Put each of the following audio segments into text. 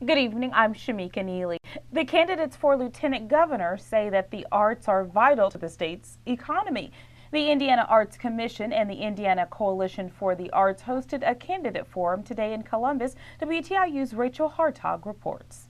Good evening, I'm Shameka Neely. The candidates for lieutenant governor say that the arts are vital to the state's economy. The Indiana Arts Commission and the Indiana Coalition for the Arts hosted a candidate forum today in Columbus. WTIU's Rachel Hartog reports.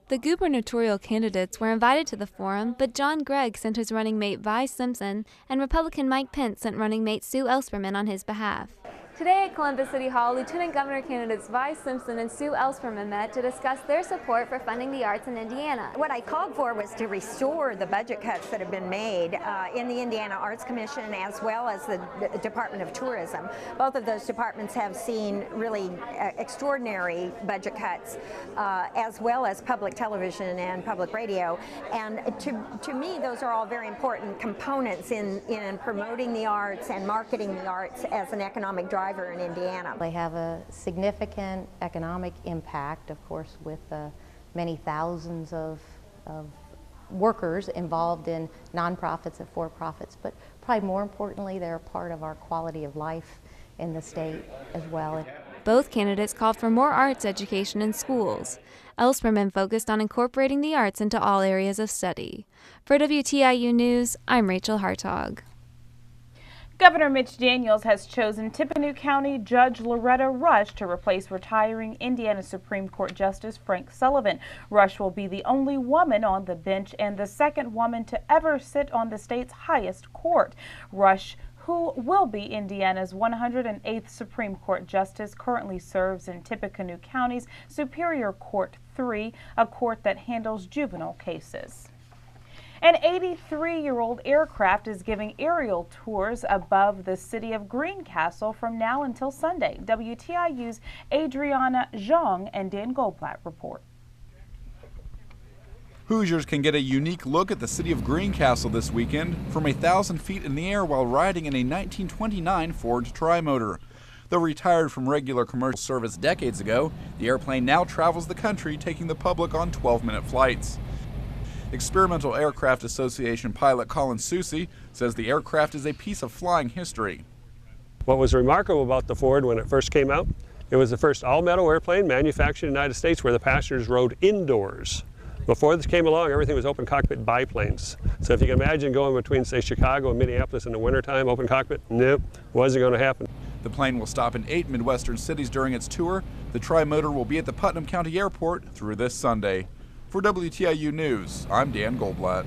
The gubernatorial candidates were invited to the forum, but John Gregg sent his running mate Vi Simpson, and Republican Mike Pence sent running mate Sue Ellspermann on his behalf. Today at Columbus City Hall, Lieutenant Governor candidates Vi Simpson and Sue Ellspermann met to discuss their support for funding the arts in Indiana. What I called for was to restore the budget cuts that have been made in the Indiana Arts Commission as well as the Department of Tourism. Both of those departments have seen really extraordinary budget cuts as well as public television and public radio. And to me, those are all very important components in promoting the arts and marketing the arts as an economic driver in Indiana. They have a significant economic impact, of course, with many thousands of workers involved in nonprofits and for-profits, but probably more importantly, they're part of our quality of life in the state as well. Both candidates called for more arts education in schools. Ellspermann focused on incorporating the arts into all areas of study. For WTIU News, I'm Rachel Hartog. Governor Mitch Daniels has chosen Tippecanoe County Judge Loretta Rush to replace retiring Indiana Supreme Court Justice Frank Sullivan. Rush will be the only woman on the bench and the second woman to ever sit on the state's highest court. Rush, who will be Indiana's 108th Supreme Court Justice, currently serves in Tippecanoe County's Superior Court 3, a court that handles juvenile cases. An 83-year-old aircraft is giving aerial tours above the city of Greencastle from now until Sunday. WTIU's Adriana Zhang and Dan Goldblatt report. Hoosiers can get a unique look at the city of Greencastle this weekend from 1,000 feet in the air while riding in a 1929 Ford Trimotor. Though retired from regular commercial service decades ago, the airplane now travels the country, taking the public on 12-minute flights. Experimental Aircraft Association pilot Colin Soucy says the aircraft is a piece of flying history. What was remarkable about the Ford when it first came out, it was the first all-metal airplane manufactured in the United States where the passengers rode indoors. Before this came along, everything was open cockpit biplanes. So if you can imagine going between, say, Chicago and Minneapolis in the wintertime, open cockpit, nope, wasn't going to happen. The plane will stop in 8 Midwestern cities during its tour. The Trimotor will be at the Putnam County Airport through this Sunday. For WTIU News, I'm Dan Goldblatt.